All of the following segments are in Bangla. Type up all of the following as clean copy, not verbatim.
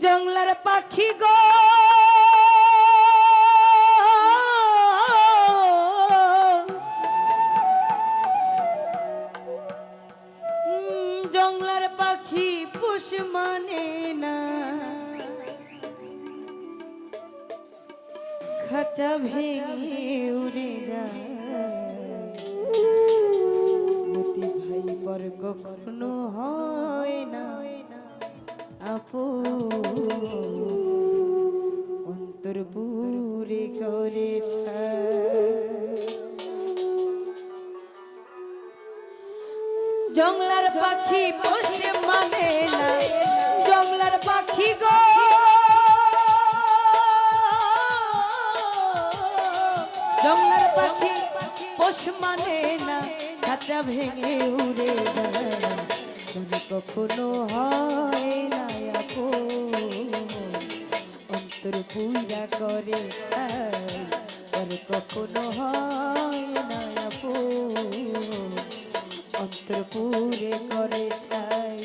জংলার পাখি গো জংলার পাখি পোষ মানে না খাঁচা ভেঙে উড়ে যায় মতি ভাই পর কখনো হয় না আপো অন্তর পুরে করে জংলার পাখি পোষে মানে না জংলার পাখি গো জংলার পাখি পোষ মানে না খাঁচা ভেঙে উড়ে যায় মনে কখনো হয় না আপো অন্তর পূজা করে ছাই পরে কখনো হয় না আপো অন্তর পুরে করে ছাই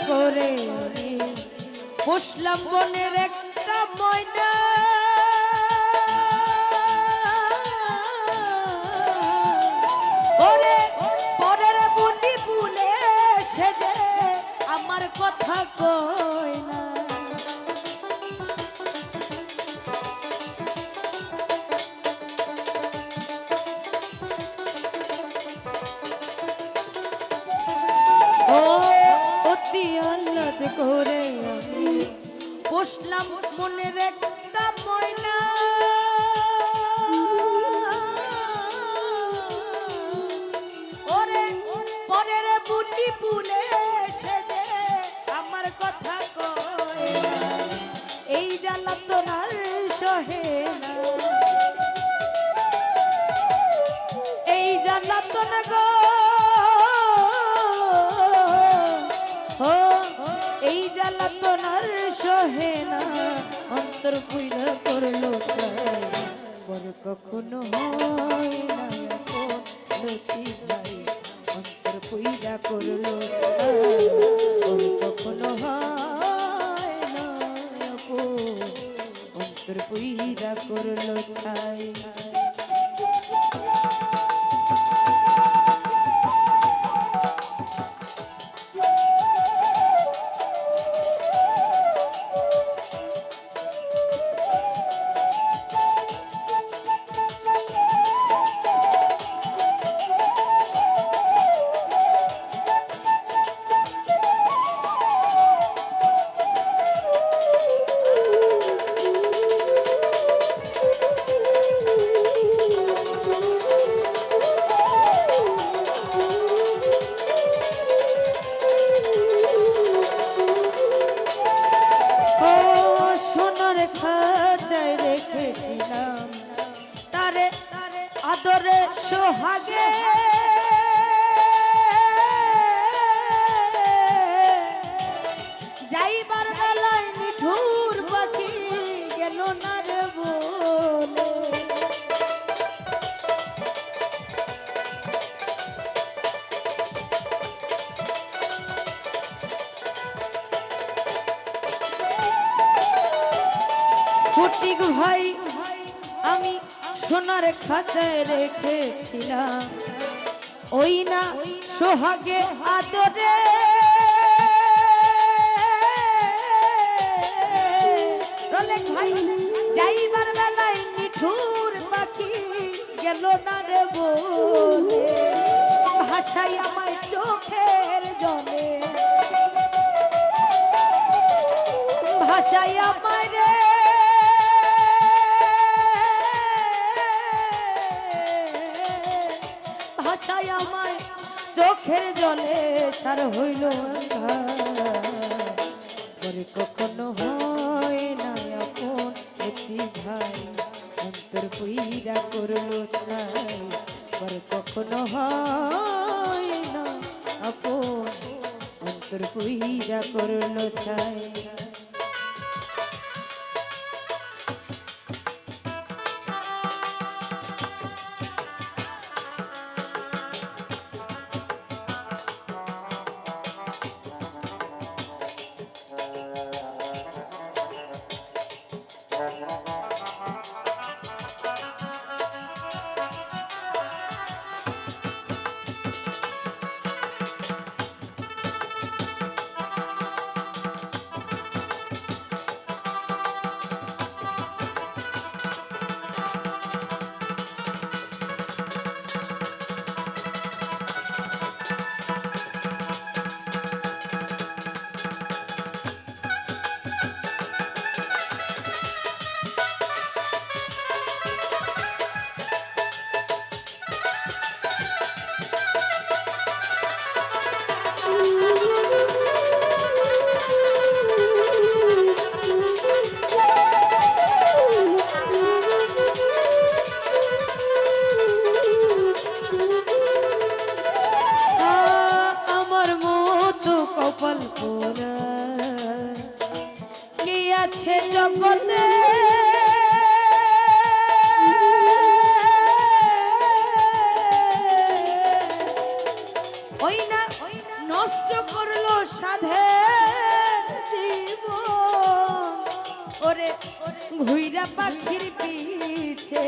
করে বসলাম বনের একটা ময়না ওরে পরের বুটি বুলে সেজে আমার কথা কয় না আল্লাদ করে আমি বসলাম মনের একটা ময়না ওরে পরের বুটি বুলে সেজে আমার কথা কয় এই জ্বালাতনার সহে না এই জ্বালাতনা গো এই জ্বালাতনার সহে না অন্তর পুইরা করলো পর কখনো হয় না লতি ভাই অন্তর পুইরা করলো পর কখনো হয় না অন্তর পুইরা করলো ছাই রেখেছিলাম তারে আদরে সোহাগে যাইবার বেলায় নিঠুর পাখি গেল না রে বলে ফটিক ভাই আমি সোনার খাঁচায় রেখেছিলাম ওই না সোহাগে আদরে ভাই যাইবার বেলায় নিঠুর পাখি গেল না রে বলে ভাষাই আমায় চোখের জলে ভাষাই আমায় রে জলে সার হইল পরে কখনো হয় না আপন এটি ভাই অন্তর পুইরা করলো ছাই পরে কখনো হয় না আপন অন্তর পুইরা করলো ছাই কি আছে জগতে ওই না নষ্ট করলো সাধে জীবন ওরে ঘুইরা পাখির পিছে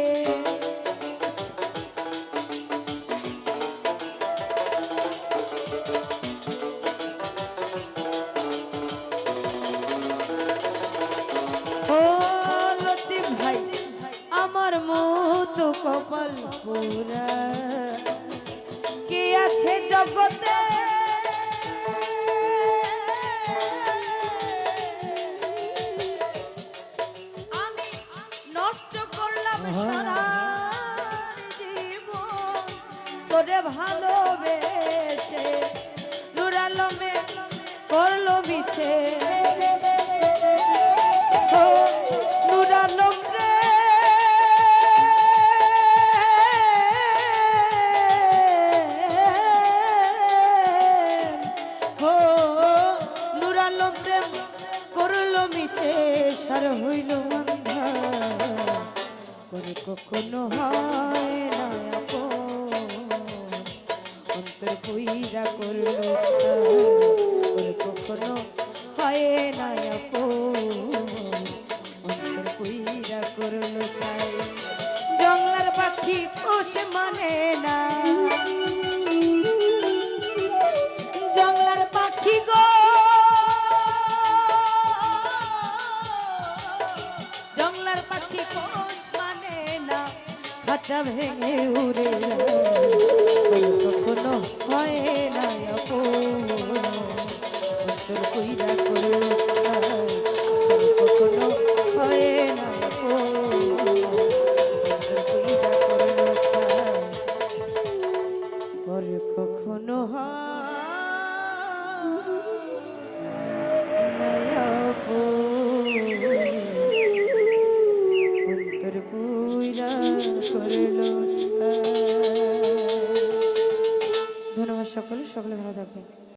মতো কপাল পুরা কে আছে জগতে আমি নষ্ট করলাম সারা জীবন তোরে ভালোবেসে নূর আলমে করলো মিছে নূর আলম সার হইল মন্ধা পরে কখনো হয় না অন্তর পুইরা করলো পরে কখনো হয় না অন্তর পুইরা করলো চাই জংলার পাখি পোষে মানে না জংলার পাখি গো পাখি কোষ মানে না খাঁচা ভেঙে উড়ে কখনো হয় না অন্তর কইরা করলো কখনো হয় না অন্তর কইরা করলো পরে কখনো হয় ধন্যবাদ সকলে ভালো থাকবেন।